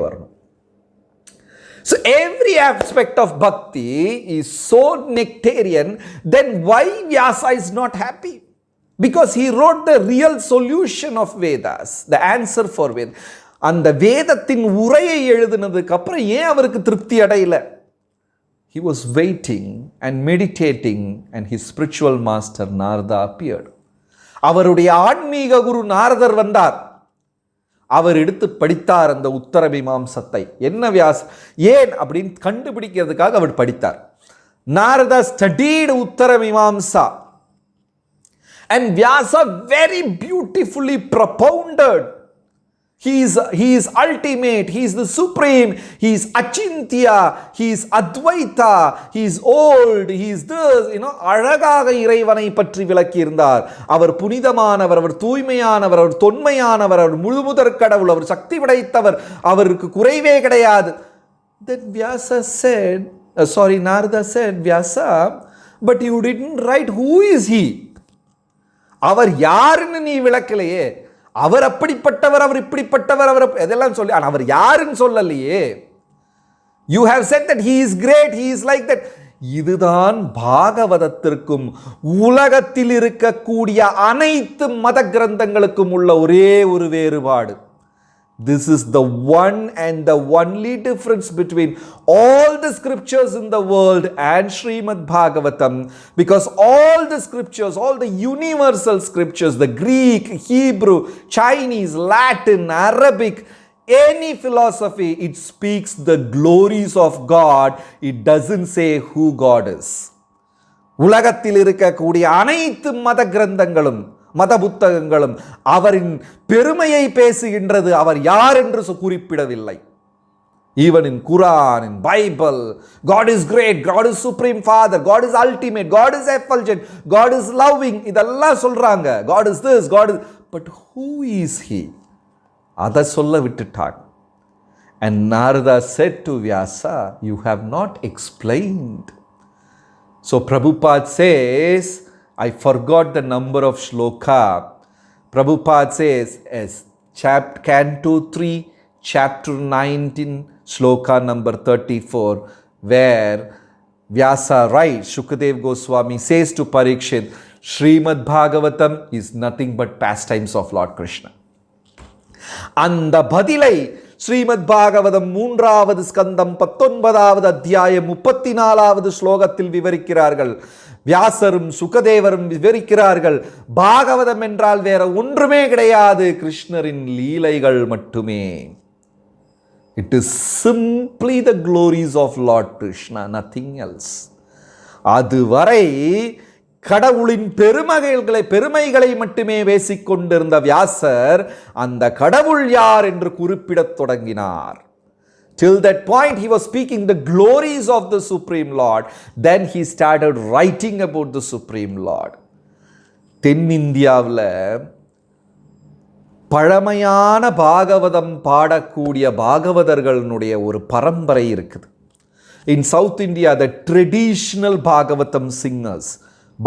வரணும். So every aspect of bhakti is so nectarian, then why Vyasa is not happy? Because he wrote the real solution of Vedas, the answer for Vedas. அந்த வேதத்தின் உரையை எழுதினதுக்கு அப்புறம் ஏன் அவருக்கு திருப்தி அடையல? He was waiting and meditating, and his spiritual master Narada appeared. அவருடைய ஆன்மீக குரு நாரதர் வந்தார். அவர் எடுத்து படித்தார் அந்த உத்தர மீமாம்சத்தை. என்ன ஏன் அப்படின்னு கண்டுபிடிக்கிறதுக்காக அவர் படித்தார். Narada studied Uttara Mimamsa, and Vyasa very beautifully propounded. He is ultimate, he is the supreme, he is Achintya, he is Advaita, he is old, he is this, அழகாக இறைவனை பற்றி விளக்கி இருந்தார். அவர் புனிதமானவர், அவர் தூய்மையானவர், அவர் தொன்மையானவர், அவர் முழுமுதற் கடவுள், அவர் சக்தி படைத்தவர், அவருக்கு குறைவே கிடையாது. Then Vyasa said, Narada said, Vyasa, but you didn't write who is he? அவர் யாருன்னு நீ விளக்கலையே. அவர் அப்படிப்பட்டவர், அவர் இப்படிப்பட்டவர், அவர் எதெல்லாம் சொல்லி, ஆனால் அவர் யாருன்னு சொல்லலையே. You have said that he is great, he is like that. இதுதான் பாகவதத்திற்கும் உலகத்தில் இருக்கக்கூடிய அனைத்து மத கிரந்தங்களுக்கும் உள்ள ஒரே ஒரு வேறுபாடு. This is the one and the only difference between all the scriptures in the world and Srimad Bhagavatam, because all the scriptures, all the universal scriptures, the Greek, Hebrew, Chinese, Latin, Arabic, any philosophy, it speaks the glories of God. It doesn't say who God is. உலகத்தில் இருக்கக்கூடிய அனைத்து மத கிரந்தங்களும் மத புத்தகங்களும் அவரின் பெருமையை பேசுகின்றது, அவர் யார் என்று குறிப்பிடவில்லை. Even in Quran, in Bible, God is great, God is supreme father, God is ultimate, God is effulgent, God is loving, இதெல்லாம் சொல்றாங்க. God is this, God is, but who is he? அதை சொல்ல விட்டுட்டாங்க. And Narada said to Vyasa, you have not explained. So Prabhupada says, I forgot the number of shloka. Prabhupada says, as Canto 3, chapter 19, shloka number 34, where Vyasa writes, Shukadev Goswami says to Parikshit, Srimad Bhagavatam is nothing but pastimes of Lord Krishna. அந்த பதிலை ஸ்ரீமத் பாகவதம் 3வது ஸ்கந்தம் 19வது அத்தியாயம் 34வது ஸ்லோகத்தில் விவரிக்கிறார்கள். வியாசரும் சுகதேவரும் விவரிக்கிறார்கள். பாகவதம் என்றால் வேற ஒன்றுமே கிடையாது, கிருஷ்ணரின் லீலைகள் மட்டுமே. It is simply the glories of lord Krishna, nothing else. அதுவரை கடவுளின் பெருமைகளை மட்டுமே பேசிக்கொண்டிருந்த வியாசர் அந்த கடவுள் யார் என்று குறிப்பிடத் தொடங்கினார். Till that point he was speaking the glories of the Supreme Lord. Then he started writing about the Supreme Lord. தென்னிந்தியாவில் பழமையான பாகவதம் பாடக்கூடிய பாகவதர்களுடைய ஒரு பரம்பரை இருக்குது. In South India, the traditional Bhagavatam singers,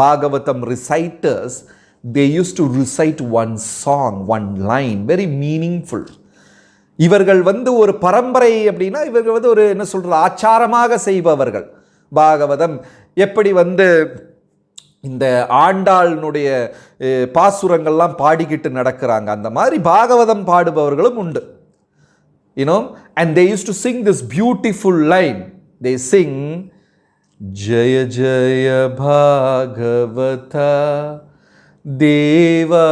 Bhagavatam reciters, they used to recite one song, one line, very meaningful. இவர்கள் ஒரு பரம்பரை அப்படின்னா இவர்கள் ஒரு என்ன சொல்றது ஆச்சாரமாக செய்பவர்கள். பாகவதம் எப்படி இந்த ஆண்டாளுடைய பாசுரங்கள்லாம் பாடிக்கிட்டு நடக்கிறாங்க, அந்த மாதிரி பாகவதம் பாடுபவர்களும் உண்டு. And they used to sing this beautiful line. They sing Jaya Jaya Bhagavata Deva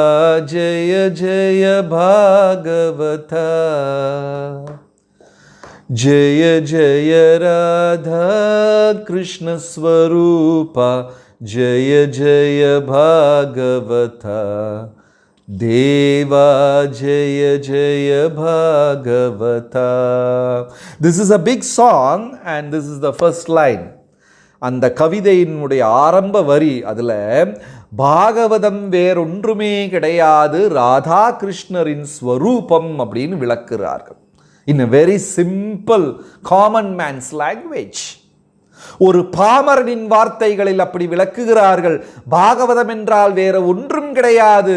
Jaya Jaya Bhagavata Jaya Jaya Radha Krishna Swarupa Jaya Jaya Bhagavata Deva Jaya Jaya Bhagavata. This is a big song and this is the first line. அந்த கவிதையினுடைய ஆரம்ப வரி, அதில் பாகவதம் வேறொன்றுமே கிடையாது, ராதா கிருஷ்ணரின் ஸ்வரூபம் அப்படின்னு விளக்குகிறார்கள். இன் a very simple common man's language. ஒரு பாமரனின் வார்த்தைகளில் அப்படி விளக்குகிறார்கள். பாகவதம் என்றால் வேற ஒன்றும் கிடையாது,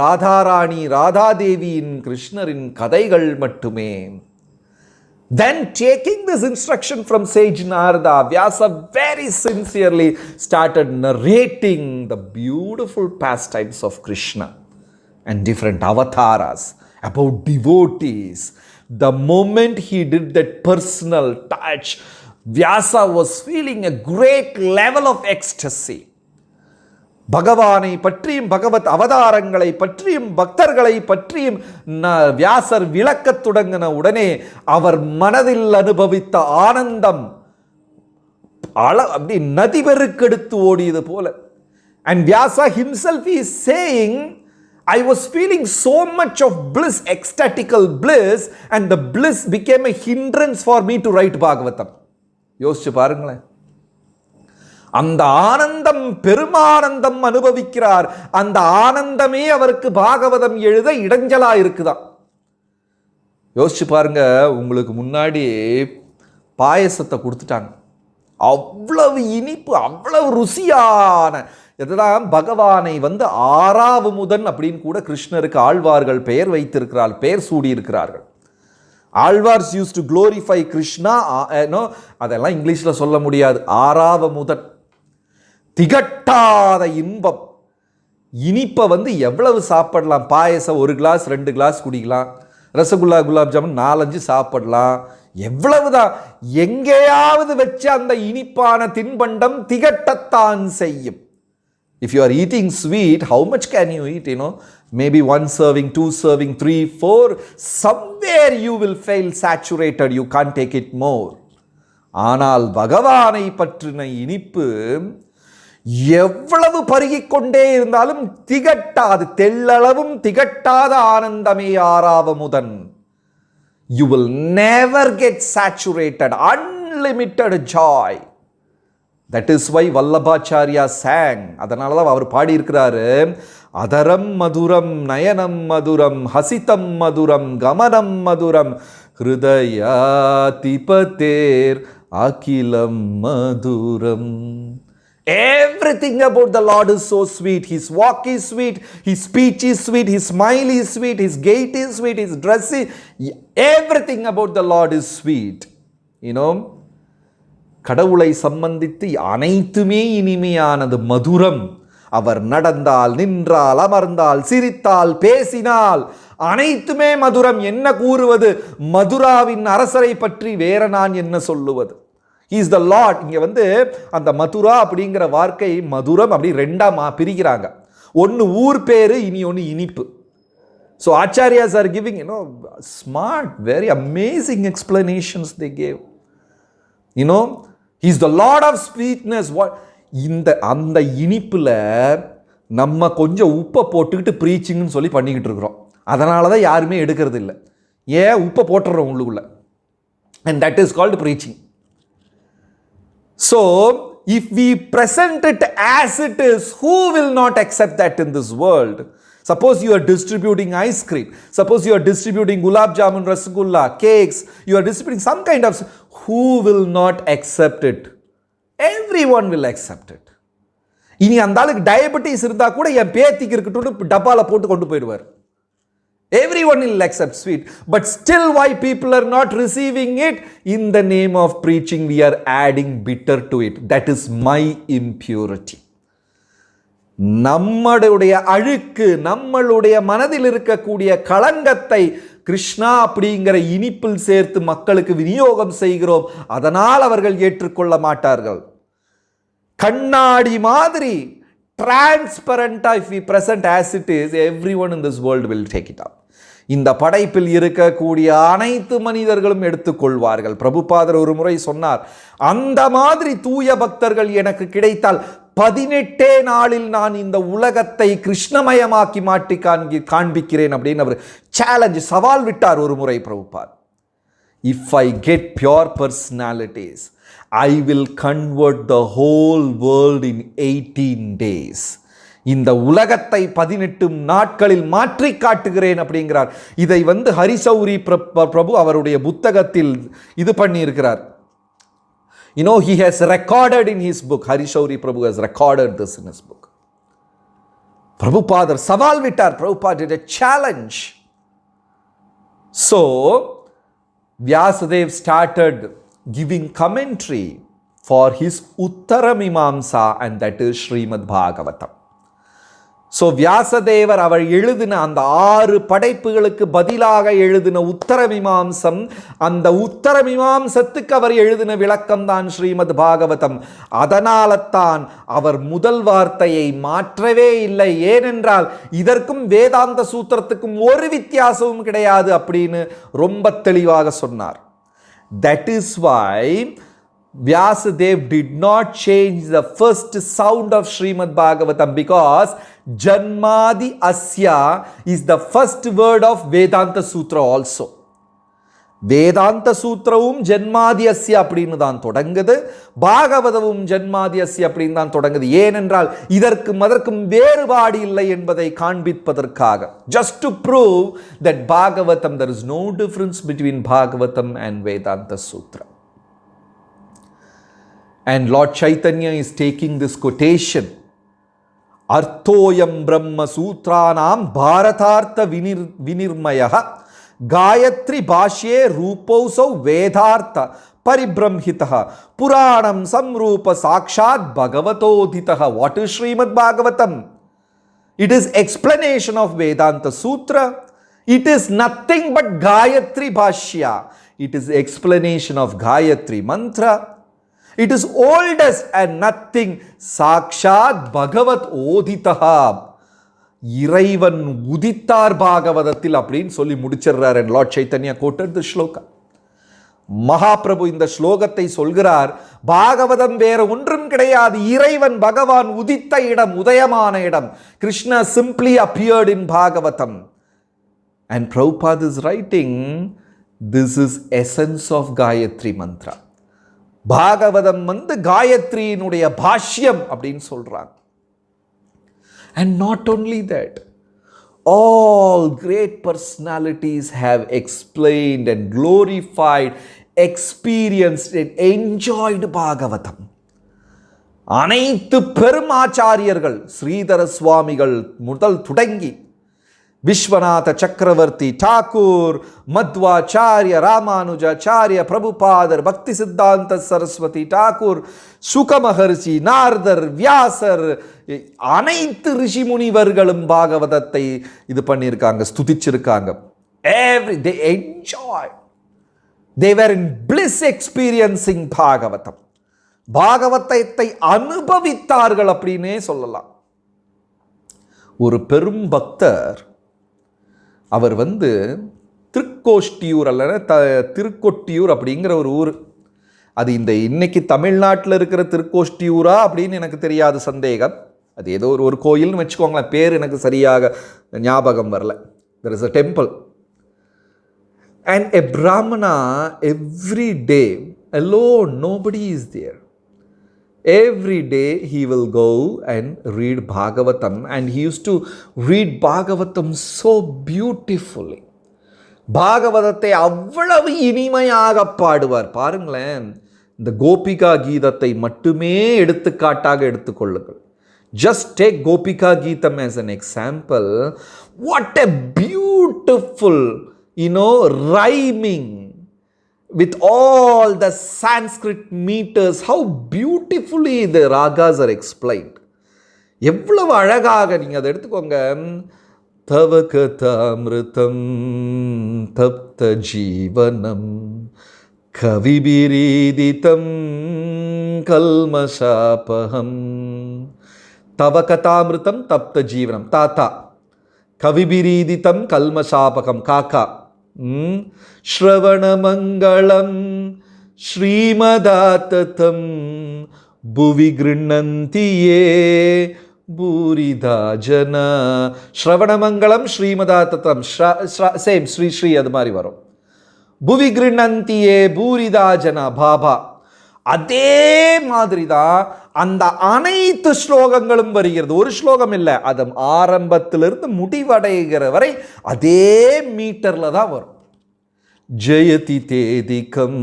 ராதாராணி ராதாதேவியின் கிருஷ்ணரின் கதைகள் மட்டுமே. Then taking this instruction from sage Narada, Vyasa very sincerely started narrating the beautiful pastimes of Krishna and different avatars, about devotees. The moment he did that personal touch, Vyasa was feeling a great level of ecstasy. பகவானை பற்றியும் பகவத் அவதாரங்களை பற்றியும் பக்தர்களை பற்றியும் வியாசர் விளக்கத் தொடங்கின உடனே அவர் மனதில் அனுபவித்த ஆனந்தம் அப்படி நதி பெருக்கெடுத்து ஓடியது போல. And Vyasa himself is saying, I was feeling so much of bliss, ecstatical bliss, and the bliss became a hindrance for me to write Bhagavatam. யோசிச்சு பாருங்களேன், அந்த ஆனந்தம் பெருமானந்தம் அனுபவிக்கிறார். அந்த ஆனந்தமே அவருக்கு பாகவதம் எழுத இடைஞ்சலா இருக்குதான். யோசிச்சு பாருங்க, உங்களுக்கு முன்னாடி பாயசத்தை கொடுத்துட்டாங்க, அவ்வளவு இனிப்பு, அவ்வளவு ருசியான. இதுதான் பகவானை ஆறாவமுதன் அப்படின்னு கூட கிருஷ்ணருக்கு ஆழ்வார்கள் பெயர் வைத்திருக்கிறார்கள், பெயர் சூடியிருக்கிறார்கள். Alvars use to glorify Krishna, அதெல்லாம் இங்கிலீஷில் சொல்ல முடியாது. ஆறாவமுதன், திகட்டாத இன்பம். இனிப்பை எவ்வளவு சாப்பிடலாம்? பாயசம் 1 கிளாஸ் 2 கிளாஸ் குடிக்கலாம், ரசகுல்லா குலாப் ஜாமுன் 4-5 சாப்பிடலாம், எவ்வளவுதான். எங்கேயாவது வச்சு அந்த இனிப்பான தின்பண்டம் திகட்டத்தான் செய்யும். If you are eating sweet, how much can you eat? Maybe 1 serving, 2 serving, 3, 4. Somewhere you will feel saturated. You can't take it more. ஆனால் பகவானை பற்றின இனிப்பு எவ்வளவு பருகிக்கொண்டே இருந்தாலும் திகட்டாது, தெள்ளளவும் திகட்டாத ஆனந்தமே Aravamudhan. You will never get saturated, unlimited joy. That is why Vallabhacharya sang. அதனால தான் அவர் பாடியிருக்கிறாரு, அதரம் மதுரம் நயனம் மதுரம் ஹசிதம் மதுரம் கமனம் மதுரம் ஹிருதயாதிபதேர் அகிலம் மதுரம். Everything about the Lord is so sweet. His walk is sweet, His speech is sweet, His smile is sweet, His gait is sweet, His dress is, everything about the Lord is sweet. கடவுளை சம்பந்தித்து அனைத்துமே இனிமையானது, மதுரம். அவர் நடந்தால், நின்றால், அமர்ந்தால், சிரித்தால், பேசினால் அனைத்துமே மதுரம். என்ன கூறுவது? மதுராவின் அரசரை பற்றி வேற நான் என்ன சொல்லுவது? He is the Lord. இங்க அந்த மதுரா அப்படிங்கிற வார்த்தை மதுரம் அப்படி 2ஆ பிரிக்கிறாங்க. ஒன்னு ஊர் பேரு, இனி ஒன்னு இனிப்பு. So Acharyas are giving smart, very amazing explanations they gave. He is the Lord of sweetness. அந்த இனிப்புல நம்ம கொஞ்சம் உப்பை போட்டுக்கிட்டு ப்ரீச்சிங்னு சொல்லி பண்ணிக்கிட்டு இருக்கிறோம். அதனால தான் யாருமே எடுக்கிறது இல்லை. ஏன்? உப்பை போட்டுறோம் உள்ளுக்குள்ள. And that is called preaching. So if we present it as it is, who will not accept that in this world? Suppose you are distributing ice cream, suppose you are distributing gulab jamun, rasgulla, cakes, you are distributing some kind of, who will not accept it? Everyone will accept it. இனி அந்த ஆளுக்கு diabetes இருந்தா கூட என் பேத்திக்கு இருக்கட்டும் டப்பால போட்டு கொண்டு போயிடுவார். Everyone will accept sweet, but still why people are not receiving it? In the name of preaching we are adding bitter to it. That is my impurity. நம்மளுடைய அழுக்கு, நம்மளுடைய மனதில் இருக்கக்கூடிய களங்கத்தை கிருஷ்ணா அப்படிங்கிற இனிப்பில் சேர்த்து மக்களுக்கு விநியோகம் செய்கிறோம். அதனால் அவர்கள் ஏற்றுக்கொள்ள மாட்டார்கள். கண்ணாடி மாதிரி transparent, if we present as it is, everyone in this world will take it up. இந்த படைப்பில் இருக்கக்கூடிய அனைத்து மனிதர்களும் எடுத்துக்கொள்வார்கள். பிரபுபாதர் ஒரு முறை சொன்னார், அந்த மாதிரி தூய பக்தர்கள் எனக்கு கிடைத்தால் 18 நாளில் நான் இந்த உலகத்தை கிருஷ்ணமயமாக்கி மாட்டி காண்பிக்கிறேன் அப்படின்னு அவர் சேலஞ்ச், சவால் விட்டார் ஒரு முறை Prabhupad. If I get pure personalities, I will convert the whole world in 18 days. இந்த உலகத்தை 18 நாட்களில் மாற்றி காட்டுகிறேன் அப்படிங்கிறார். இதை ஹரிசௌரி பிரபு அவருடைய புத்தகத்தில் இது பண்ணி இருக்கிறார். He has recorded in his book. Harishauri Prabhu has recorded this in his book. Prabhupada saval vittar. Prabhupada did a challenge. So Vyasadeva started giving commentary for his Uttaramimamsa, and that is Srimad Bhagavatam. So வியாசதேவர் அவர் எழுதின அந்த 6 படைப்புகளுக்கு பதிலாக எழுதின உத்தரமீமாம்சம், அந்த உத்தரமீமாம்சத்துக்கு அவர் எழுதின விளக்கம் தான் ஸ்ரீமத் பாகவதம். அதனால்தான் அவர் முதல் வார்த்தையை மாற்றவே இல்லை. ஏனென்றால் இதற்கும் வேதாந்த சூத்திரத்துக்கும் ஒரு வித்தியாசமும் கிடையாது அப்படின்னு ரொம்ப தெளிவாக சொன்னார். That is why Vyasadeva did not change the first sound of Srimad Bhagavatam, because Janmadi Asya is the first word of Vedanta Sutra also. Vedanta Sutravum Janmadi Asya அப்படினு தான் தொடங்குது, பாகவதமும் ஜன்மாதி அஸ்ய அப்படினு தான் தொடங்குது. ஏனென்றால் இதற்கும் அதற்கும் வேறுபாடு இல்லை என்பதை காண்பிப்பதற்காக. Just to prove that Bhagavatam, there is no difference between Bhagavatam and Vedanta Sutra. And Lord Chaitanya is taking this quotation, Arthoyam Brahma Sutranam Bharatartha Vinirmayah Gayatri Bhashye Rupausau Vedartha Paribramhitaha Puranam Samrupa Sakshat Bhagavatodhitaha. What is Srimad Bhagavatam? It is explanation of Vedanta Sutra. It is nothing but Gayatri Bhashya. It is explanation of Gayatri Mantra. It is oldest and nothing Sakshat Bhagavat Odhitaha. இறைவன் உதித்தார் பாகவதத்தில் அப்படின்னு சொல்லி முடிச்சிடுறார். And Lord Chaitanya quoted the shloka. Mahaprabhu இந்த ஸ்லோகத்தை சொல்கிறார். பாகவதம் வேற ஒன்றும் கிடையாது, இறைவன் பகவான் உதித்த இடம், உதயமான இடம். Krishna simply appeared in Bhagavatam. And Prabhupada is writing, this is essence of Gayatri Mantra. Bhagavatam காயத்ரியினுடைய பாஷ்யம் அப்படின்னு சொல்றாங்க. And not only that, all great personalities have explained and glorified, experienced and enjoyed Bhagavatam. அனைத்து பெருமாச்சாரியர்கள், ஸ்ரீதர சுவாமிகள் முதல் தொடங்கி விஸ்வநாத சக்கரவர்த்தி, டாக்கூர், மத்வாச்சாரிய, ராமானுஜாச்சாரிய, பிரபுபாதர், பக்தி சித்தாந்த சரஸ்வதி டாக்கூர், சுக மகர்ஷி, நாரதர், வியாசர், அனைத்து ரிஷி முனிவர்களும் பாகவதத்தை இது பண்ணியிருக்காங்க, ஸ்துதிச்சிருக்காங்க. They enjoy. They were in bliss experiencing Bhagavatam. பாகவதத்தை அனுபவித்தார்கள் அப்படின்னே சொல்லலாம். ஒரு பெரும் பக்தர், அவர் திருக்கோஷ்டியூர் அல்லது திருக்கொட்டியூர் அப்படிங்கிற ஒரு ஊர். அது இந்த இன்னைக்கு தமிழ்நாட்டில் இருக்கிற திருக்கோஷ்டியூரா அப்படின்னு எனக்கு தெரியாது, சந்தேகம். அது ஏதோ ஒரு கோயில்னு வச்சுக்கோங்களேன், பேர் எனக்கு சரியாக ஞாபகம் வரல. There is a temple. And a Brahmana, every day, alone, nobody is there. Every day he will go and read Bhagavatam, and he used to read Bhagavatam so beautifully. பாகவதத்தை அவ்வளவு இனிமையாக பாடுவார். பாருங்களேன், இந்த கோபிகா கீதத்தை மட்டுமே எடுத்துக்காட்டாக எடுத்துக்கொள்ளுங்கள். Just take Gopika Geetam as an example. What a beautiful, rhyming with all the Sanskrit meters, how beautifully the ragas are explained. எவ்வளவு அழகாக நீங்க அதை எடுத்துக்கோங்க. தவ கதாமிருதம் தப்த ஜீவனம் கவிபிரீதிதம் கல்மஷாபஹம். தவ கதாமிருதம் தப்த ஜீவனம், தாத்தா. கவிபிரீதிதம் கல்மஷாபகம், காக்கா. ஸ்ரவணமங்களம் ஸ்ரீமதாத்தம் புவி கிருண்ணந்தியே பூரிதா ஜன. ஸ்ரவணமங்களம் ஸ்ரீமதாத்தம், சேம் ஸ்ரீ ஸ்ரீ அது மாதிரி வரும். புவி கிருண்ணந்தியே பூரிதா ஜன, பாபா. அதே மாதிரி தான் அந்த அனைத்து ஸ்லோகங்களும் வருகிறது. ஒரு ஸ்லோகம் இல்லை, அது ஆரம்பத்திலிருந்து முடிவடைகிற வரை அதே மீட்டர்ல தான் வரும். ஜெயதி தேதிகம்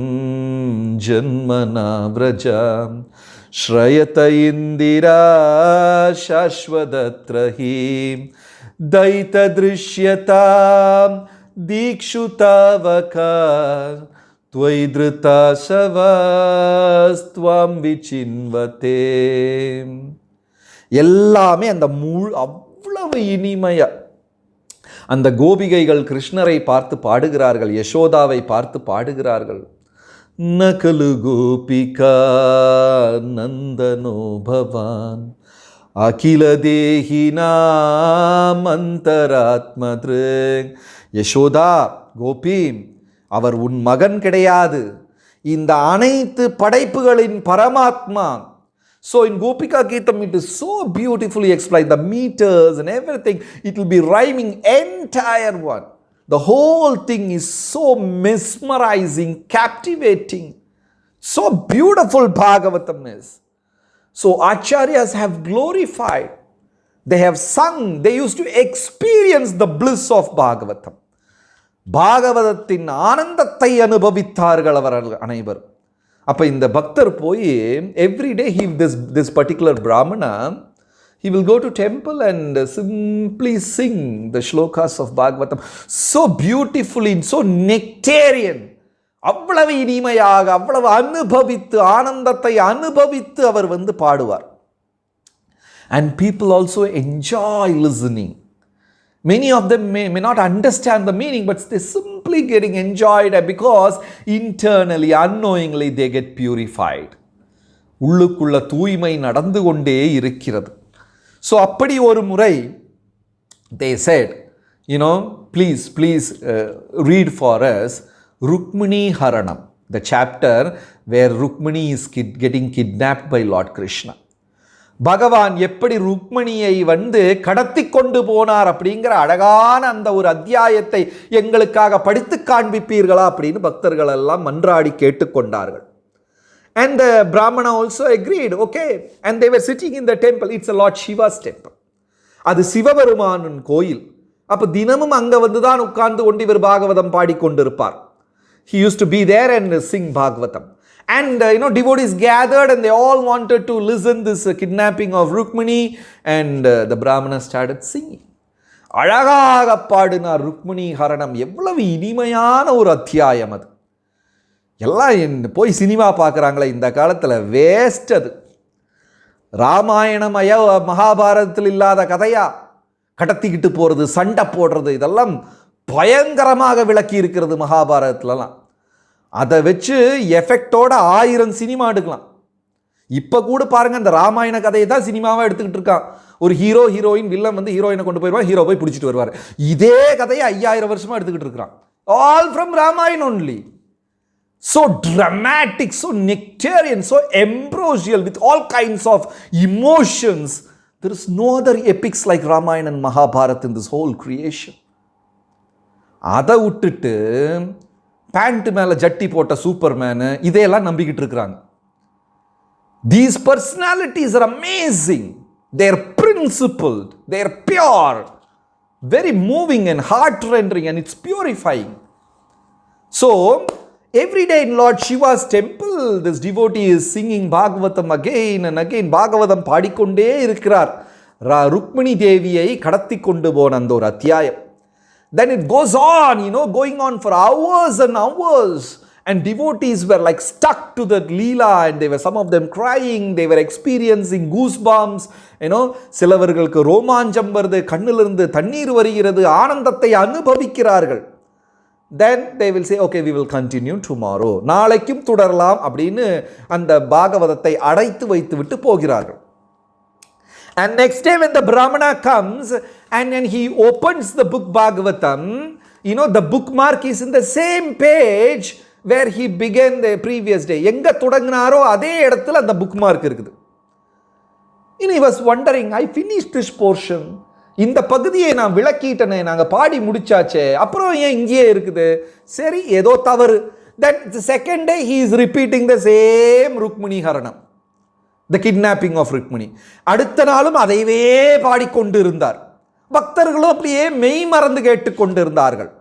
ஜன்மனா விரஜாம் ஸ்ரயத இந்திரா சாஸ்வதத்ரஹீம் தைத திருஷ்யதாம் தீக்ஷுதாவகா त्वयि धृताशवस्त्वं विचिन्वते. எல்லாமே அந்த அவ்வளவு இனிமையா அந்த கோபிகைகள் கிருஷ்ணரை பார்த்து பாடுகிறார்கள், யசோதாவை பார்த்து பாடுகிறார்கள். நகலு கோபிகா நந்தனோ பவான் அகில தேஹினாம் அந்தராத்மத்ருக். யசோதா, கோபி, அவர் உன் மகன் கிடையாது, இந்த அனைத்து படைப்புகளின் பரமாத்மா. So in Gopika Geetam it is so beautifully explained, the meters and everything, it will be rhyming entire one. The whole thing is so mesmerizing, captivating, so beautiful Bhagavatam is. So Acharyas have glorified, they have sung, they used to experience the bliss of Bhagavatam. பாகவதத்தின் ஆனந்தத்தை அனுபவித்தார்கள் அவர்கள் அனைவரும். அப்போ இந்த பக்தர் போய் every day this particular Brahmana, he will go to temple and simply sing the shlokas of Bhagavatam so beautifully, so nectarian. அவ்வளவு இனிமையாக, அவ்வளவு அனுபவித்து, ஆனந்தத்தை அனுபவித்து அவர் பாடுவார். And people also enjoy listening. Many of them may not understand the meaning, but they simply getting enjoyed because internally, unknowingly, they get purified. உள்ளுக்குள்ள தூய்மை நடந்து கொண்டே இருக்கிறது. So அப்படி ஒரு முறை they said, please read for us Rukmini Haranam, the chapter where Rukmini is getting kidnapped by Lord Krishna. பகவான் எப்படி ருக்மணியை கடத்தி கொண்டு போனார் அப்படிங்கிற அழகான அந்த ஒரு அத்தியாயத்தை எங்களுக்காக படித்து காண்பிப்பீர்களா அப்படின்னு பக்தர்கள் எல்லாம் மன்றாடி கேட்டுக்கொண்டார்கள். And the Brahmana also agreed, okay. And they were sitting in the temple. It's a Lord Shiva's temple. அது சிவபெருமானின் கோயில். அப்போ தினமும் அங்கே தான் உட்கார்ந்து கொண்டு இவர் Bhagavatam பாடிக்கொண்டிருப்பார். He used to be there and sing Bhagavatam. And devotees gathered and they all wanted to listen this kidnapping of Rukmini, and the Brahmana started singing. அழகாக பாடினார் ருக்மிணி ஹரணம். எவ்வளவு இனிமையான ஒரு அத்தியாயம் அது. எல்லாம் போய் சினிமா பார்க்குறாங்களே இந்த காலத்தில், வேஸ்ட் அது. ராமாயணம் மகாபாரதத்தில் இல்லாத கதையா? கடத்திக்கிட்டு போகிறது, சண்டை போடுறது, இதெல்லாம் பயங்கரமாக விளக்கி இருக்கிறது மகாபாரதத்துலலாம். அதை வச்சு எஃபெக்டோட 1000 சினிமா எடுக்கலாம். இப்போ கூட பாருங்கள், அந்த ராமாயண கதையை தான் சினிமாவாக எடுத்துக்கிட்டு இருக்கான். ஒரு ஹீரோயின் வில்லன் ஹீரோயினை கொண்டு போயிடுவார், ஹீரோ போய் பிடிச்சிட்டு வருவார். இதே கதையை 5000 வருஷமாக எடுத்துக்கிட்டு இருக்கிறான். All from Ramayan only. So dramatic, so nectarian, so ambrosial, with all kinds of emotions. There is no other epics like Ramayana and Mahabharata in this whole creation. அதை விட்டுட்டு பேண்ட் மேலே ஜட்டி போட்ட சூப்பர்மேனு இதையெல்லாம் நம்பிக்கிட்டு இருக்கிறாங்க. These personalities are amazing. They are principled, they are pure, very moving and heart-rending, and it's purifying. So every day in Lord Shiva's temple, this devotee is singing Bhagavatam again and again. Bhagavatam பாடிக்கொண்டே இருக்கிறார். ருக்மிணி தேவியை கடத்தி கொண்டு போன அந்த ஒரு அத்தியாயம். Then it goes on, going on for hours and hours. And devotees were like stuck to that Leela, and they were, some of them crying, they were experiencing goosebumps. சிலவர்களுக்கு ரோமாஞ்சம் வருது, கண்ணிலிருந்து தண்ணீர் வருகிறது, ஆனந்தத்தை அனுபவிக்கிறார்கள். Then they will say, okay, we will continue tomorrow. நாளைக்கும் தொடரலாம் அப்படின்னு அந்த பாகவதத்தை அடைத்து வைத்து விட்டு போகிறார்கள். And next day when the Brahmana comes and then he opens the book Bhagavatam, the bookmark is in the same page where he began the previous day. எங்க தொடங்கினாரோ அதே இடத்துல அந்த bookmark இருக்குது. He was wondering, I finished this portion. இந்த பகுதியை நான் விளக்கிட்டனே, நாங்கள் பாடி முடிச்சாச்சே, அப்புறம் ஏன் இங்கேயே இருக்குது? சரி, ஏதோ தவறு. Then the second day he is repeating the same Rukmini Haranam, the kidnapping of Rukmini. அடுத்த நாளும் அதைவே பாடிக்கொண்டு இருந்தார். பக்தர்களும் அப்படியே மெய் மறந்து கேட்டு கொண்டு இருந்தார்கள்.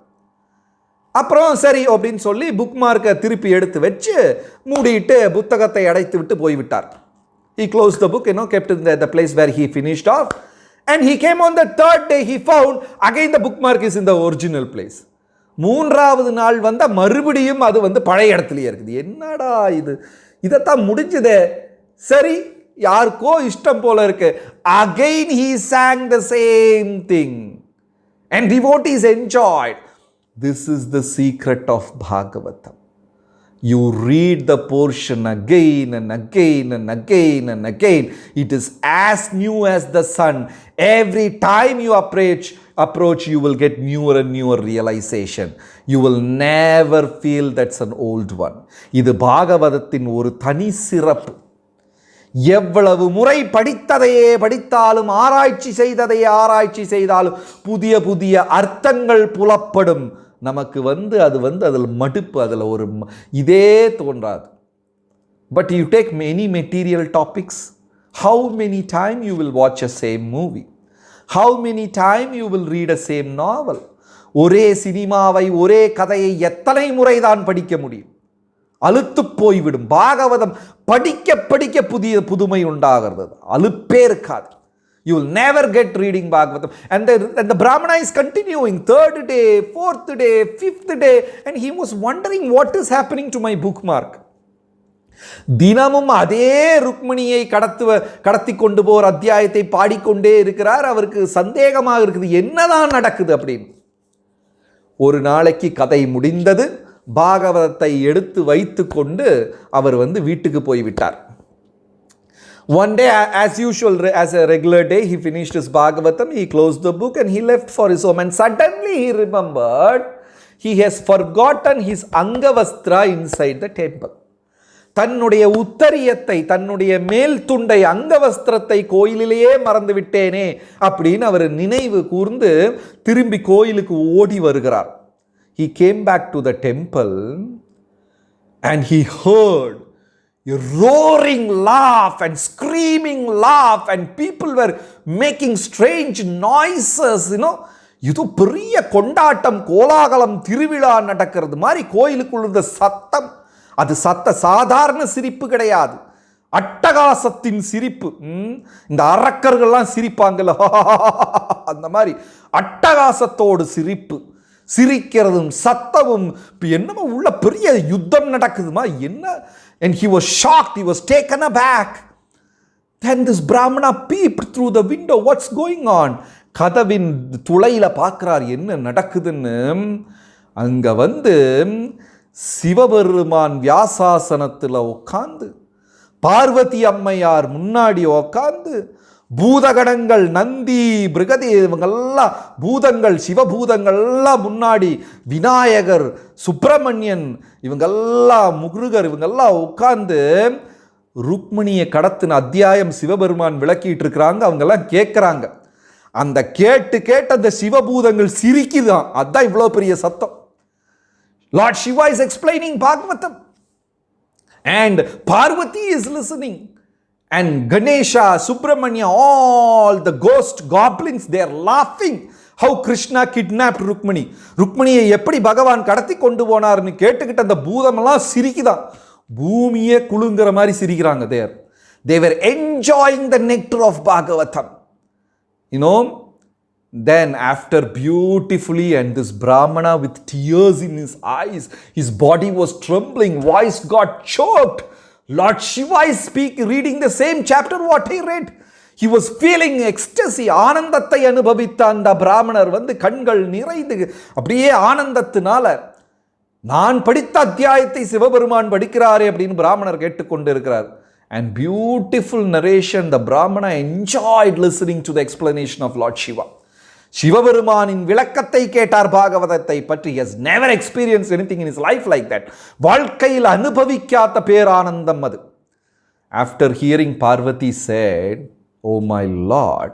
அப்புறம் சரி அப்படின்னு சொல்லி புக் மார்க்கை திருப்பி எடுத்து வச்சு மூடிட்டு புத்தகத்தை அடைத்து விட்டு போய்விட்டார். He closed the book, kept in the place where he finished off. And he came on the third day, he found again the bookmark is in the original place. மூன்றாவது நாள் வந்த மறுபடியும் அது வந்து பழைய இடத்துலயே இருக்குது. என்னடா இது, இதைத்தான் முடிஞ்சதே, சரி யாருக்கோ இஷ்டம் போல இருக்கு. Again he sang the same thing and devotees enjoyed. This is the secret of Bhagavatam. You read the portion again and again and again and again. It is as new as the sun. Every time you approach, you will get newer and newer realization. You will never feel that's an old one. இது பாகவதத்தின் ஒரு தனி சிறப்பு. எவ்வளவு முறை படித்ததையே படித்தாலும், ஆராய்ச்சி செய்ததையே ஆராய்ச்சி செய்தாலும் புதிய புதிய அர்த்தங்கள் புலப்படும். நமக்கு அதில் மடுப்பு, அதில் ஒரு இதே தோன்றாது. But you take many material topics, how many time you will watch a same movie, how many time you will read a same novel. ஒரே சினிமாவை, ஒரே கதையை எத்தனை முறைதான் படிக்க முடியும்? அலுத்து போய்விடும். பாகவதம் படிக்க படிக்க புதுமை உண்டாகிறது, அலுப்பே இருக்காது. You will never get reading Bhagavatam. And the Brahmana is continuing, third day, fourth day, fifth day, and he was wondering what is happening to my bookmark. தினமும் அதே ருக்மிணியை கடத்தி கொண்டு போற அத்தியாயத்தை பாடிக்கொண்டே இருக்கிறார். அவருக்கு சந்தேகமாக இருக்குது, என்னதான் நடக்குது அப்படின்னு. ஒரு நாளைக்கு கதை முடிந்தது. பாகவதத்தை எடுத்து வைத்து கொண்டு அவர் வீட்டுக்கு போய்விட்டார். One day, as usual, as a regular day, he finished his Bhagavatam, he closed the book and he left for his home. And suddenly he remembered he has forgotten his Angavastra inside the temple. தன்னுடைய உத்தரியத்தை, தன்னுடைய மேல் துண்டை, அங்கவஸ்திரத்தை கோயிலிலேயே மறந்து விட்டேனே அப்படின்னு அவர் நினைவு கூர்ந்து திரும்பி கோயிலுக்கு ஓடி வருகிறார். He came back to the temple and he heard a roaring laugh and screaming laugh and people were making strange noises, இது பெரிய கொண்டாட்டம், கோலாகலம், திருவிழா நடக்கிறது மாதிரி கோயிலுக்குள்ள இருந்த சத்தம். அது சாதாரண சிரிப்பு கிடையாது, அட்டகாசத்தின் சிரிப்பு. இந்த அரக்கர்கள்லாம் சிரிப்பாங்கல்ல, அந்த மாதிரி அட்டகாசத்தோடு சிரிப்பு, சிரிக்கிறதும் சத்தமும். என்னமோ உள்ள பெரிய யுத்தம் நடக்குதுமா என்ன. And he was shocked, he was taken aback. Then this Brahmana peeped through the window. What's going on? கதவின் துளையில பார்க்கிறார் என்ன நடக்குதுன்னு. அங்க சிவபெருமான் வியாசாசனத்தில் உட்கார்ந்து, பார்வதி அம்மையார் முன்னாடி உட்கார்ந்து, பூதகணங்கள், நந்தி, பிருகதி, இவங்கெல்லாம் பூதங்கள், சிவபூதங்கள்லாம் முன்னாடி, விநாயகர், சுப்பிரமணியன், இவங்கெல்லாம் முருகர், இவங்கெல்லாம் உட்கார்ந்து ருக்மிணியை கடத்தின அத்தியாயம் சிவபெருமான் விளக்கிட்டு இருக்கிறாங்க. அவங்கெல்லாம் கேட்குறாங்க. அந்த கேட்டு அந்த சிவபூதங்கள் சிரிக்குதான். அதுதான் இவ்வளோ பெரிய சத்தம். Lord Shiva is explaining Bhagavatam and Parvati is listening. And Ganesha, Subramanya, all the ghost goblins, they are laughing how Krishna kidnapped Rukmini. Rukminiயை எப்படி பகவான் கடத்தி கொண்டு போனார்னு கேட்டுக்கிட்ட அந்த பூதமெல்லாம் சிரிக்குதான். பூமியே குலுங்குற மாதிரி சிரிக்கிறாங்க. They were enjoying the nectar of Bhagavatam. Then after beautifully, and this Brahmana with tears in his eyes, his body was trembling, voice got choked. Lord Shiva is reading the same chapter what he read. He was feeling ecstasy. ஆனந்தத்தை அனுபவித்த அந்த பிராமணர் கண்கள் நிறைந்து அப்படியே ஆனந்தத்தினால, நான் படித்த அத்தியாயத்தை சிவபெருமான் படிக்கிறாரே அப்படின்னு பிராமணர் கேட்டுக்கொண்டு இருக்கிறார். And beautiful narration, the Brahmana enjoyed listening to the explanation of Lord Shiva. சிவபெருமானின் விளக்கத்தை கேட்டார் பாகவதத்தை பற்றி. He has never experienced anything in his life like that. வாழ்க்கையில் அனுபவிக்காத பேரானந்தம் அது. After hearing, Parvati said, "Oh my Lord,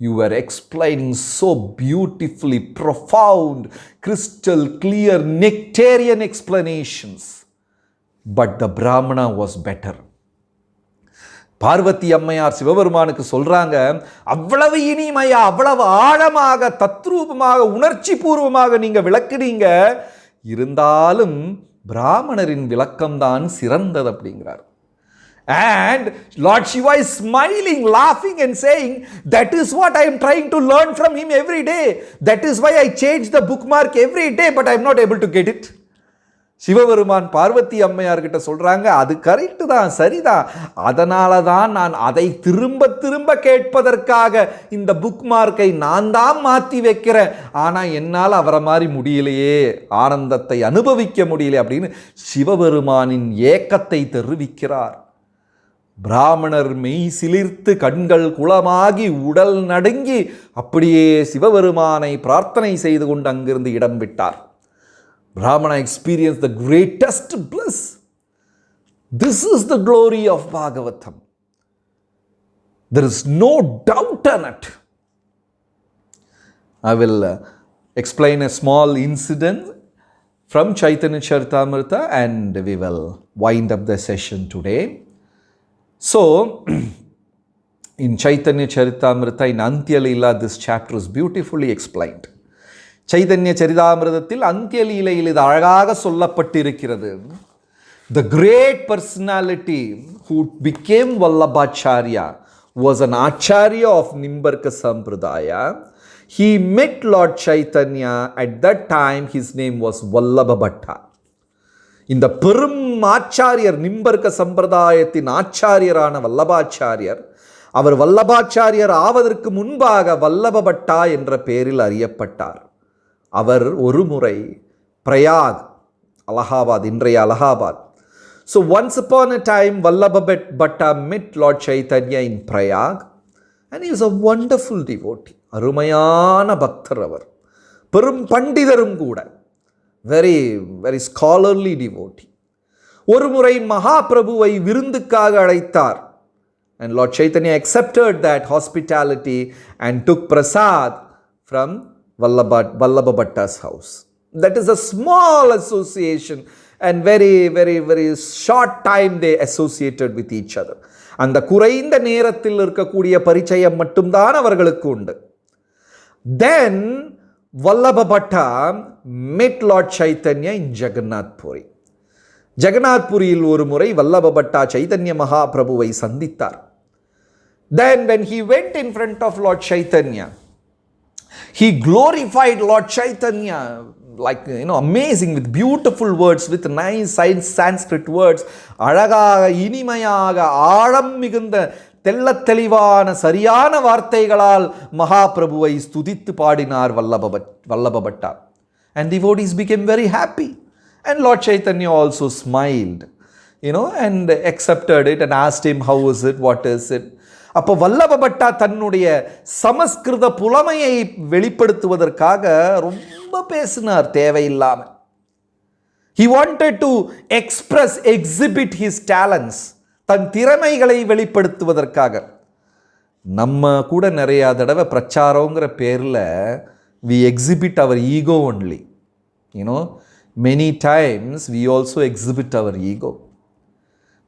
you were explaining so beautifully, profound, crystal clear, nectarian explanations. But the Brahmana was better." Parvati அம்மையார் சிவபெருமானுக்கு சொல்றாங்க, அவ்வளவு இனிமையா, அவ்வளவு ஆழமாக, தத்ரூபமாக, உணர்ச்சி பூர்வமாக நீங்க விளக்குனீங்க, இருந்தாலும் பிராமணரின் விளக்கம்தான் சிறந்தது அப்படிங்கிறார். And Lord Shiva is smiling, laughing and saying, that is what I am trying to learn from him every day. That is why I change the bookmark every day, but I am not able to get it. Sivaperuman Parvati அம்மையார்கிட்ட சொல்றாங்க, அது correct தான், சரிதான், அதனால தான் நான் அதை திரும்ப திரும்ப கேட்பதற்காக இந்த புக் மார்க்கை நான் தான் மாற்றி வைக்கிறேன். ஆனால் என்னால் அவரை மாதிரி முடியலையே, ஆனந்தத்தை அனுபவிக்க முடியல அப்படின்னு சிவபெருமானின் ஏக்கத்தை தெரிவிக்கிறார். பிராமணர் மெய் சிலிர்த்து கண்கள் குளமாகி உடல் நடுங்கி அப்படியே சிவபெருமானை பிரார்த்தனை செய்து கொண்டு அங்கிருந்து இடம் விட்டார். Brahmana experienced the greatest bliss. This is the glory of Bhagavatam. There is no doubt in it. I will explain a small incident from Chaitanya Charitamrita and we will wind up the session today. So, in Chaitanya Charitamrita, in Antya Leela, this chapter is beautifully explained. Chaitanya சரிதாமிரதத்தில் அந்திய லீலையில் இது அழகாக சொல்லப்பட்டிருக்கிறது. The great personality who became Vallabhacharya was an Acharya of Nimbarka Sampradaya. He met Lord Chaitanya. At that time his name was Vallabha Bhatta. இந்த பெரும் ஆச்சாரியர், நிம்பர்க்க சம்பிரதாயத்தின் ஆச்சாரியரான வல்லபாச்சாரியர், அவர் வல்லபாச்சாரியர் ஆவதற்கு முன்பாக வல்லப பட்டா என்ற பெயரில் அறியப்பட்டார். அவர் ஒரு முறை பிரயாக், அலகாபாத், இன்றைய Allahabad. So once upon a time Vallabha Bhatta met Lord Chaitanya in Prayag and he was a wonderful devotee. அருமையான பக்தர் அவர், பெரும் பண்டிதரும் கூட, very very scholarly devotee. ஒரு முறை மகாபிரபுவை விருந்துக்காக அழைத்தார் and Lord Chaitanya accepted that hospitality and took prasad from Vallabha Bhatta's house. That is a small association and very very very short time they associated with each other. அந்த குறைந்த நேரத்தில் இருக்கக்கூடிய பரிச்சயம் மட்டும்தான் அவர்களுக்கு உண்டு. Then Vallabha Bhatta met Lord Chaitanya in Jagannath Puri. Jagannath Puriயில் ஒரு முறை Vallabha Bhatta Chaitanya Mahaprabhuவை சந்தித்தார். Then when he went in front of Lord Chaitanya, he glorified Lord Chaitanya like, amazing, with beautiful words, with nice Sanskrit words. அழகாக, இனிமையாக, ஆழம் மிகுந்த தெள்ளத் தெளிவான சரியான வார்த்தைகளால் மகாபிரபுவை ஸ்துதித்து பாடினார் Vallabha Bhatta. And devotees became very happy. And Lord Chaitanya also smiled, and accepted it and asked him, how is it, what is it? அப்போ வல்லப பட்டா தன்னுடைய சமஸ்கிருத புலமையை வெளிப்படுத்துவதற்காக ரொம்ப பேசினார் தேவையில்லாம. He wanted to exhibit his talents, தன் திறமைகளை வெளிப்படுத்துவதற்காக. நம்ம கூட நிறைய தடவை பிரச்சாரங்கிற பேரில் we exhibit our ego only. Many times we also exhibit our ego.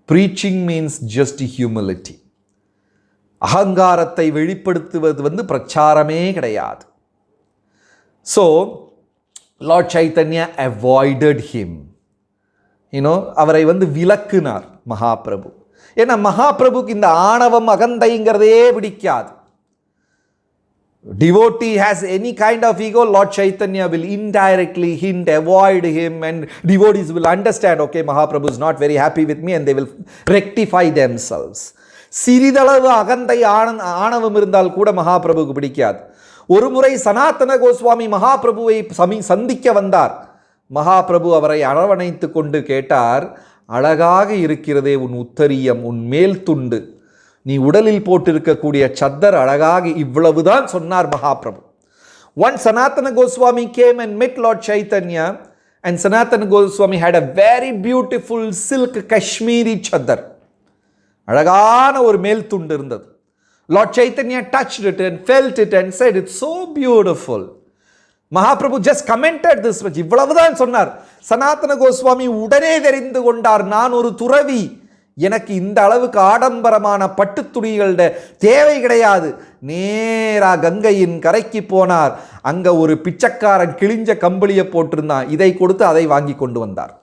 Preaching means just humility. அகங்காரத்தை வெளிப்படுத்துவது பிரச்சாரமே கிடையாது. So Lord Chaitanya avoided him. அவரை விலக்குனார் மகாபிரபு. ஏன்னா மகாபிரபுக்கு இந்த ஆணவம் அகந்தைங்கிறதே பிடிக்காது. Devotee has any kind of ego, Lord Chaitanya will indirectly hint, avoid him, and devotees will understand, okay, Mahaprabhu is not very happy with me, and they will rectify themselves. சிறிதளவு அகந்தை ஆணவம் இருந்தால் கூட மகாபிரபுக்கு பிடிக்காது. ஒரு முறை சனாதன கோஸ்வாமி மகாபிரபுவை சந்திக்க வந்தார். மகாபிரபு அவரை அரவணைத்து கொண்டு கேட்டார், அழகாக இருக்கிறதே உன் உத்தரியம், உன் மேல் துண்டு, நீ உடலில் போட்டிருக்கக்கூடிய சத்தர் அழகாக, இவ்வளவுதான் சொன்னார் Mahaprabhu. Once Sanatana Goswami came and met Lord Chaitanya, and Sanatana Goswami had a very beautiful silk Kashmiri chadar. அழகான ஒரு மேல் துண்டு இருந்தது. Lord Chaitanya touched it and felt it and said, it's so beautiful. Mahaprabhu just commented this much. இவ்வளவுதான் சொன்னார். சனாதன கோஸ்வாமி உடனே தெரிந்து கொண்டார், நான் ஒரு துறவி, எனக்கு இந்த அளவுக்கு ஆடம்பரமான பட்டு துணிகளோட தேவை கிடையாது. நேரா கங்கையின் கரைக்கு போனார். அங்க ஒரு பிச்சைக்காரன் கிழிஞ்ச கம்பளியை போட்டிருந்தான். இதை கொடுத்து அதை வாங்கி கொண்டு வந்தார்.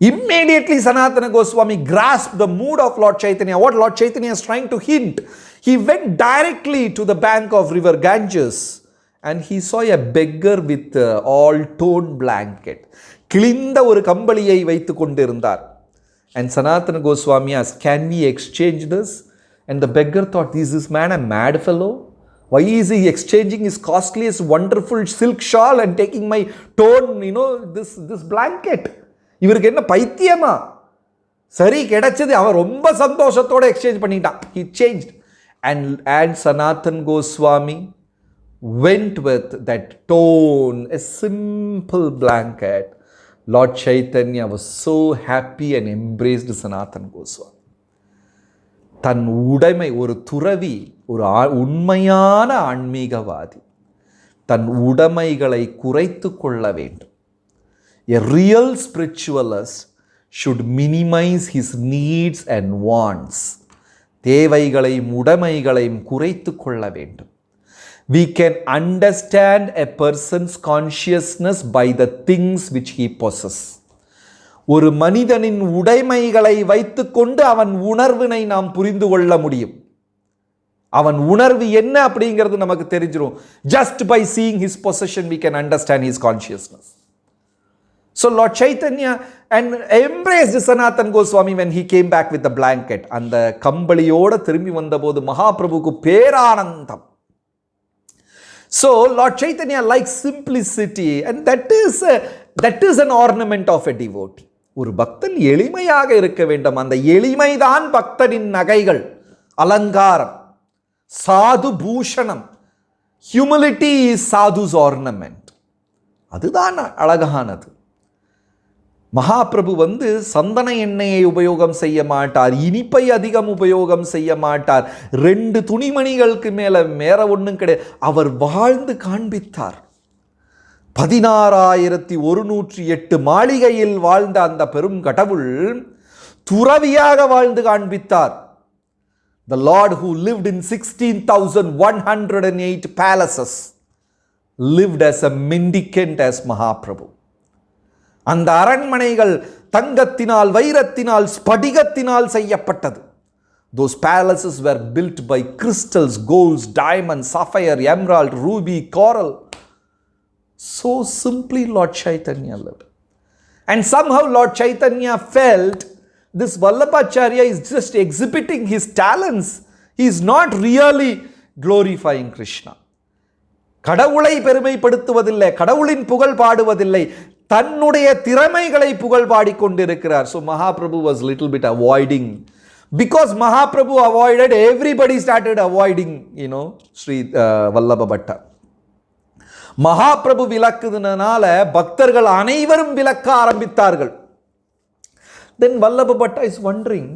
Immediately Sanatana Goswami grasped the mood of Lord Chaitanya, what Lord Chaitanya is trying to hint. He went directly to the bank of river Ganges and he saw a beggar with all torn blanket. கிழிந்த ஒரு கம்பளியை வைத்து கொண்டிருந்தார். And Sanatana Goswami asked, can we exchange this? And the beggar thought, is this man a mad fellow? Why is he exchanging his costliest wonderful silk shawl and taking my torn, this blanket? இவருக்கு என்ன பைத்தியமா? சரி கிடைச்சது, அவன் ரொம்ப சந்தோஷத்தோட exchange பண்ணிட்டான். He changed. And Sanatan Goswami went with that torn, a simple blanket. Lord Chaitanya was so happy and embraced Sanatan Goswami. தன் உடைமை, ஒரு துறவி, ஒரு உண்மையான ஆன்மீகவாதி தன் உடைமைகளை குறைத்து கொள்ள வேண்டும். A real spiritualist should minimize his needs and wants. தேவைகளையும் உடைமைகளையும் குறைத்து கொள்ள வேண்டும். We can understand a person's consciousness by the things which he possesses. ஒரு மனிதனின் உடைமைகளை வைத்துக்கொண்டு அவன் உணர்வினை நாம் புரிந்து கொள்ள முடியும். அவன் உணர்வு என்ன அப்படிங்கிறது நமக்கு தெரிஞ்சிரும். Just by seeing his possession we can understand his consciousness. So Lord Chaitanya and embraced Sanatan Goswami when he came back with the blanket. அந்த கம்பளியோட திரும்பி வந்தபோது மகாபிரபுக்கு பேரானந்தம். So Lord Chaitanya likes simplicity and that is an ornament of a devotee. ஒரு பக்தன் எளிமையாக இருக்க வேண்டும். அந்த எளிமைதான் பக்தனின் நகைகள், அலங்காரம், சாது பூஷணம். Humility is sadhu's ornament. அதுதான் அழகானது. மகாபிரபு சந்தன எண்ணெயை உபயோகம் செய்ய மாட்டார், இனிப்பை அதிகம் உபயோகம் செய்ய மாட்டார், 2 துணிமணிகளுக்கு மேல ஒன்றும் கிடையாது. அவர் வாழ்ந்து காண்பித்தார். 16,108 மாளிகையில் வாழ்ந்த அந்த பெரும் கடவுள் துறவியாக வாழ்ந்து காண்பித்தார். The Lord who lived in 16,108 palaces lived as a mendicant as Mahaprabhu. அந்த அரண்மனைகள் தங்கத்தினால், வைரத்தினால், ஸ்படிகத்தினால் செய்யப்பட்டது. Those palaces were built by crystals, golds, diamonds, sapphire, emerald, ruby, coral. So simply Lord Chaitanya lived. And somehow Lord Chaitanya felt this Vallabhacharya is just exhibiting his talents. He is not really glorifying Krishna. கடவுளை பெருமைப்படுத்துவதில்லை, கடவுளின் புகழ் பாடுவதில்லை, தன்னுடைய திறமைகளை புகழ் பாடிக்கொண்டிருக்கிறார். So Mahaprabhu was little bit avoiding. Because Mahaprabhu avoided, everybody started avoiding, Sri Vallabha Bhatta. Mahaprabhu விலக்குதுனால பக்தர்கள் அனைவரும் விலக்க ஆரம்பித்தார்கள். Then Vallabha Bhatta is wondering,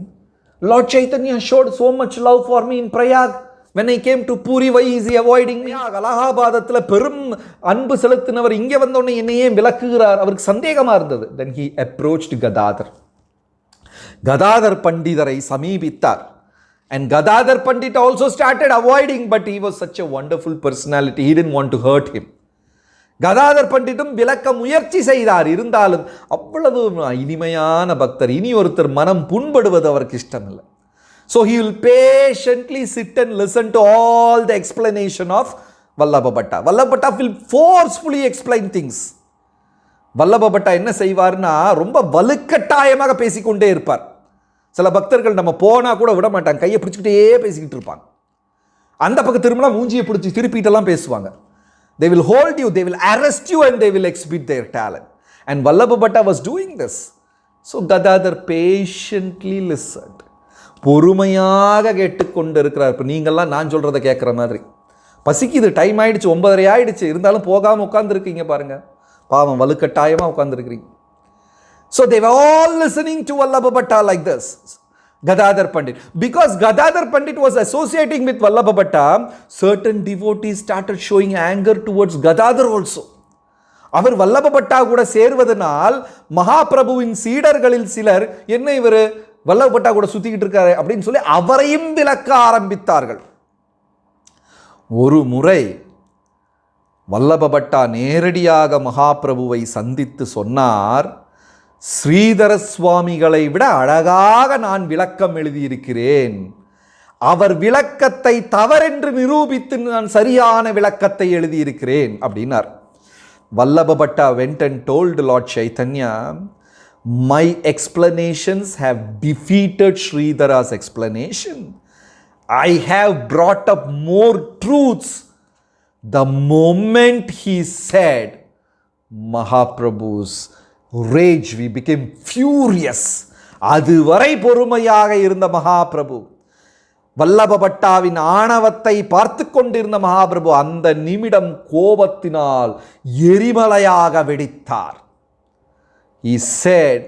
Lord Chaitanya showed so much love for me in Prayag. When I came to Puri, why is he avoiding me? அலகாபாதத்தில் பெரும் அன்பு செலுத்தினவர் இங்கே வந்தோடனே என்னையே விலக்குகிறார். அவருக்கு சந்தேகமாக இருந்தது. Then he approached Gadadhar. Gadadhar பண்டிதரை சமீபித்தார். And Gadadhar Pandit also started avoiding, but he was such a wonderful personality. He didn't want to hurt him. Gadadhar Panditum விலக்க முயற்சி செய்தார். இருந்தாலும் அவ்வளவு இனிமையான பக்தர், இனி ஒருத்தர் மனம் புண்படுவது அவருக்கு இஷ்டமில்லை. So he will patiently sit and listen to all the explanation of Vallabha Bhatta. Vallabha Bhatta will forcefully explain things. Vallabha Bhatta என்ன செய்வார்னா ரொம்ப வலுக்கட்டாயமாக பேசிக்கொண்டே இருப்பார். சில பக்தர்கள் நம்ம போனா கூட விட மாட்டாங்க, கையை பிடிச்சிக்கிட்டே பேசிக்கிட்டு இருப்பாங்க. அந்த பக்கம் திரும்பினா மூஞ்சியை பிடிச்சி திருப்பிட்டெல்லாம் பேசுவாங்க. They will hold you, they will arrest you and they will exhibit their talent. And Vallabha Bhatta was doing this. So Gadadhar patiently listened. பொறுமையாக கேட்டுக்கொண்டு இருக்கிறார். இப்போ நீங்கள்லாம் நான் சொல்கிறத கேட்குற மாதிரி, பசிக்குது, டைம் ஆகிடுச்சு, 9:30 ஆகிடுச்சு, இருந்தாலும் போகாமல் உட்காந்துருக்கீங்க பாருங்க, பாவம் வலுக்கட்டாயமாக உட்காந்துருக்கிறீங்க. So they were all listening to Vallabha Bhatta like this. Gadadhar Pandit. Because Gadadhar Pandit was associating with Vallabha Bhatta, certain devotees started showing anger towards Gadadhar also. அவர் வல்லப பட்டா கூட சேர்வதனால் மகாபிரபுவின் சீடர்களில் சிலர் என்ன இவர் வல்லப பட்டா கூட சுத்திக்கிட்டு இருக்காரு அப்படின்னு சொல்லி அவரையும் விலக்க ஆரம்பித்தார்கள். ஒரு முறை வல்லப பட்டா நேரடியாக மகாபிரபுவை சந்தித்து சொன்னார், ஸ்ரீதர சுவாமிகளை விட அழகாக நான் விளக்கம் எழுதியிருக்கிறேன். அவர் விளக்கத்தை தவறென்று நிரூபித்து நான் சரியான விளக்கத்தை எழுதியிருக்கிறேன் அப்படின்னார். Vallabha went and told Lord Chaitanya, my explanations have defeated Sridhara's explanation. I have brought up more truths. The moment he said Mahaprabhu's rage, we became furious. அதுவரை பொறுமையாக இருந்த மகாபிரபு, வல்லபபட்டாவின் ஆணவத்தை பார்த்து கொண்டிருந்த மகாபிரபு அந்த நிமிடம் கோபத்தினால் எரிமலையாக வெடித்தார். He said,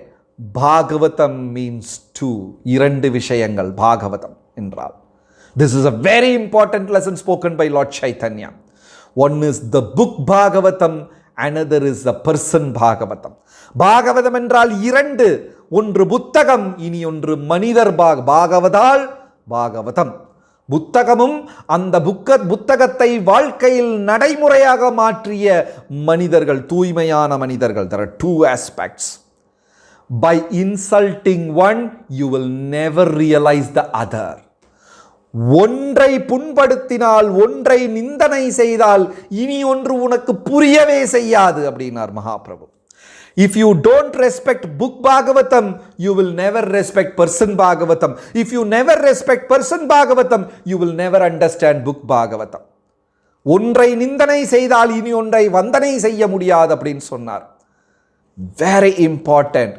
Bhagavatam means two. இரண்டு விஷயங்கள் பாகவதம் என்றால். This is a very important lesson spoken by Lord Chaitanya. One is the book Bhagavatam, another is the person Bhagavatam. Bhagavatam என்றால் இரண்டு, ஒன்று புத்தகம், இனி ஒன்று மனிதர். பாகவதால் பாகவதம் புத்தகமும் அந்த புத்தகத்தை வாழ்க்கையில் நடைமுறையாக மாற்றிய மனிதர்கள், தூய்மையான மனிதர்கள். There are two aspects. By insulting one, you will never realize the other. ஒன்றை புண்படுத்தினால், ஒன்றை நிந்தனை செய்தால் இனி ஒன்று உனக்கு புரியவே செய்யாது அப்படின்னார் Mahaprabhu. If you don't respect book Bhagavatam, you will never respect person Bhagavatam. If you never respect person Bhagavatam, you will never understand book Bhagavatam. ஒன்றை நிந்தனை செய்தால் இனி ஒன்றை வந்தனை செய்ய முடியாது அப்படின்னு சொன்னார். Very important.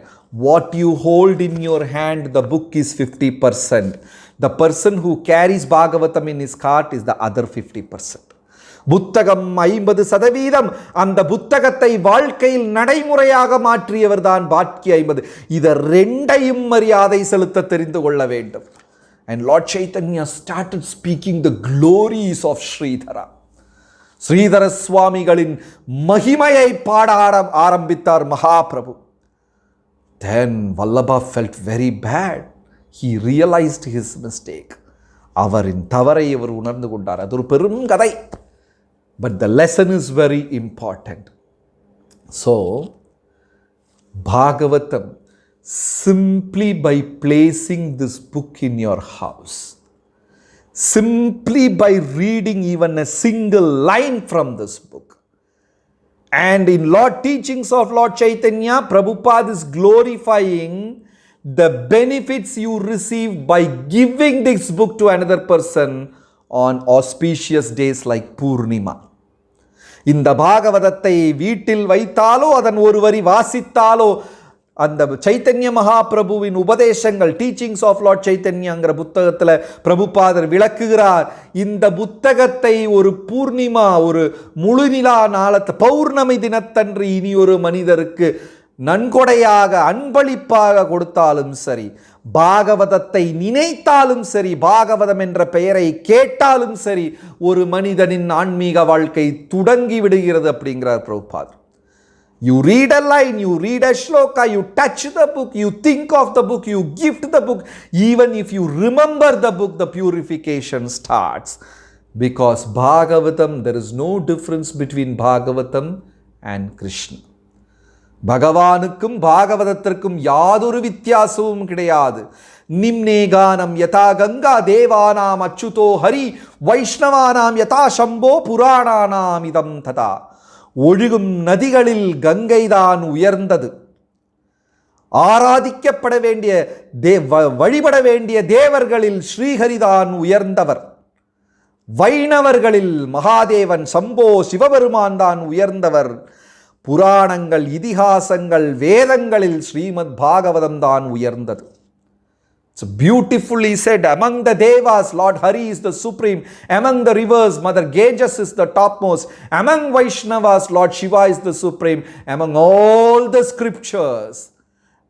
What you hold in your hand, the book is 50%. The person who carries Bhagavatam in his heart is the other 50%. புத்தகம் 50%, அந்த புத்தகத்தை வாழ்க்கையில் நடைமுறையாக மாற்றியவர் தான் பாக்கி 50. இதை ரெண்டையும் மரியாதை செலுத்த தெரிந்து கொள்ள வேண்டும். And Lord Chaitanya started speaking the glories of Sridhara. Sridhara சுவாமிகளின் மகிமையை பாட ஆரம்பித்தார் Mahaprabhu. Then Vallabha felt very bad. He realized his mistake. அவரின் தவறை அவர் உணர்ந்து கொண்டார். அது ஒரு பெரும் கதை. But the lesson is very important. So, Bhagavatam, simply by placing this book in your house, simply by reading even a single line from this book, and in Lord teachings of Lord Chaitanya, Prabhupada is glorifying the benefits you receive by giving this book to another person on auspicious days like Purnima. இந்த பாகவதத்தை வீட்டில் வைத்தாலோ அதன் ஒரு வரி வாசித்தாலோ அந்த சைத்தன்ய மகாபிரபுவின் உபதேசங்கள், teachings of Lord சைத்தன்யங்கிற புத்தகத்தில் பிரபுபாதர் விளக்குகிறார். இந்த புத்தகத்தை ஒரு பூர்ணிமா, ஒரு முழுநிலா நாளத்து பௌர்ணமி தினத்தன்று இனி ஒரு மனிதருக்கு நன்கொடையாக அன்பளிப்பாக கொடுத்தாலும் சரி, பாகவதத்தை நினைத்தாலும் சரி, பாகவதம் என்ற பெயரை கேட்டாலும் சரி, ஒரு மனிதனின் ஆன்மீக வாழ்க்கை தொடங்கி விடுகிறது அப்படிங்கிறார் பிரபுபாதர். You read a line, you read a shloka, you touch the book, you think of the book, you gift the book. Even if you remember the book, the purification starts. Because Bhagavatam, there is no difference between Bhagavatam and Krishna. பகவானுக்கும் பாகவதத்திற்கும் யாதொரு வித்தியாசமும் கிடையாது. நிம்னேகானம் யதா கங்கா தேவானாம் அச்சுதோ ஹரி வைஷ்ணவானாம் யதா சம்போ புராணானாம் இதம் ததா. ஒழுகும் நதிகளில் கங்கைதான் உயர்ந்தது. ஆராதிக்கப்பட வேண்டிய வழிபட வேண்டிய தேவர்களில் ஸ்ரீஹரிதான் உயர்ந்தவர். வைணவர்களில் மகாதேவன் சம்போ சிவபெருமான் தான் உயர்ந்தவர். புராணங்கள், இதிகாசங்கள், வேதங்களில் ஸ்ரீமத் பாகவதம் தான் உயர்ந்தது. So beautifully said, among the devas, Lord Hari is the supreme. Among the rivers, Mother Ganges is the topmost. Among Vaishnavas, Lord Shiva is the supreme. Among all the scriptures,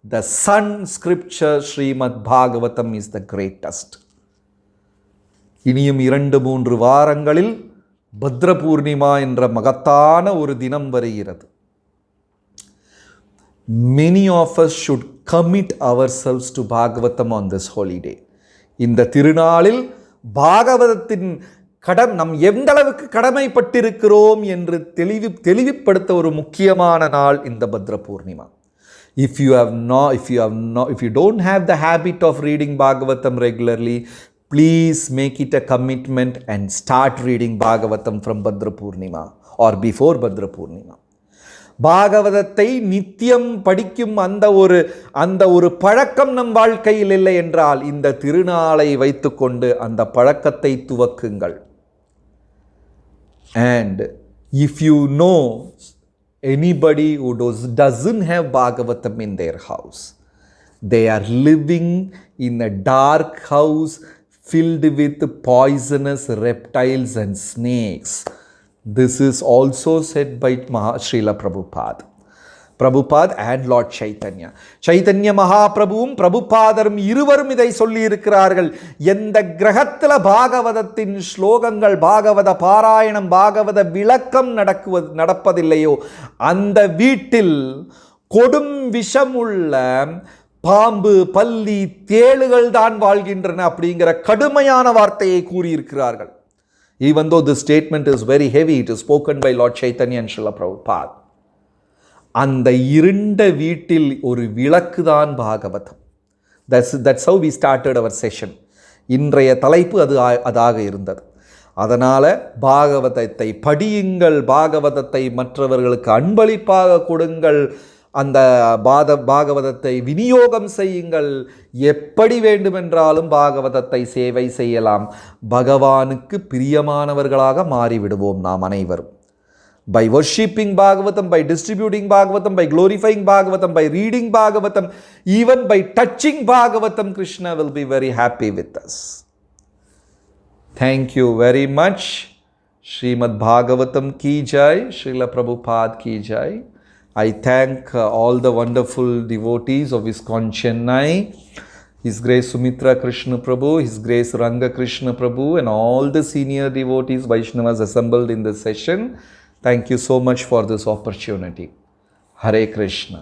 the sun scripture, Srimad Bhagavatam, is the greatest. இனியும் 2-3 வாரங்களில் பத்ர பூர்ணிமா என்ற மகத்தான ஒரு தினம் வருகிறது. Many of us should commit ourselves to Bhagavatam on this holy day. இந்த திருநாளில் பாகவதத்தின் நம் எந்த அளவுக்கு கடமைப்பட்டிருக்கிறோம் என்று தெளிவுபடுத்த ஒரு முக்கியமான நாள் இந்த பத்ர Purnima. If you don't have the habit of reading Bhagavatam regularly, please make it a commitment and start reading Bhagavatam from Bhadra Purnima or before Bhadra Purnima. பாகவதத்தை நித்தியம் படிக்கும் அந்த ஒரு பழக்கம் நம் வாழ்க்கையில் இல்லை என்றால் இந்த திருநாளை வைத்துக்கொண்டு அந்த பழக்கத்தை துவக்குங்கள். And if you know anybody who doesn't have Bhagavatam in their house, they are living in a dark house filled with poisonous reptiles and snakes. This is also said by Srila Prabhupada. Prabhupada and Lord Chaitanya. Chaitanya Mahaprabhuவும் பிரபுபாதரும் இருவரும் இதை சொல்லி இருக்கிறார்கள். எந்த கிரகத்தில் பாகவதத்தின் ஸ்லோகங்கள், பாகவத பாராயணம், பாகவத விளக்கம் நடப்பதில்லையோ அந்த வீட்டில் கொடும் விஷமுள்ள பாம்பு, பல்லி, தேளுகள் தான் வாழ்கின்றன அப்படிங்கிற கடுமையான வார்த்தையை கூறியிருக்கிறார்கள். Even though this statement is very heavy, it is spoken by Lord Chaitanya and Srila Prabhupada. அந்த இருண்ட வீட்டில் ஒரு விளக்கு தான் Bhagavatam. That's how we started our session. இன்றைய தலைப்பு அதாக இருந்தது. அதனால் பாகவதத்தை படியுங்கள், பாகவதத்தை மற்றவர்களுக்கு அன்பளிப்பாக கொடுங்கள், அந்த பாகவதத்தை விநியோகம் செய்யுங்கள். எப்படி வேண்டுமென்றாலும் பாகவதத்தை சேவை செய்யலாம். பகவானுக்கு பிரியமானவர்களாக மாறிவிடுவோம் நாம் அனைவரும். By worshipping Bhagavatam, by distributing Bhagavatam, by glorifying Bhagavatam, by reading Bhagavatam, even by touching Bhagavatam, Krishna will be very happy with us. Thank you very much. Srimad Bhagavatam ki jai, Srila Prabhupada ki jai. I thank all the wonderful devotees of ISKCON Chennai, His Grace Sumitra Krishna Prabhu, His Grace Ranga Krishna Prabhu, and all the senior devotees, Vaishnavas assembled in this session. Thank you so much for this opportunity. Hare Krishna.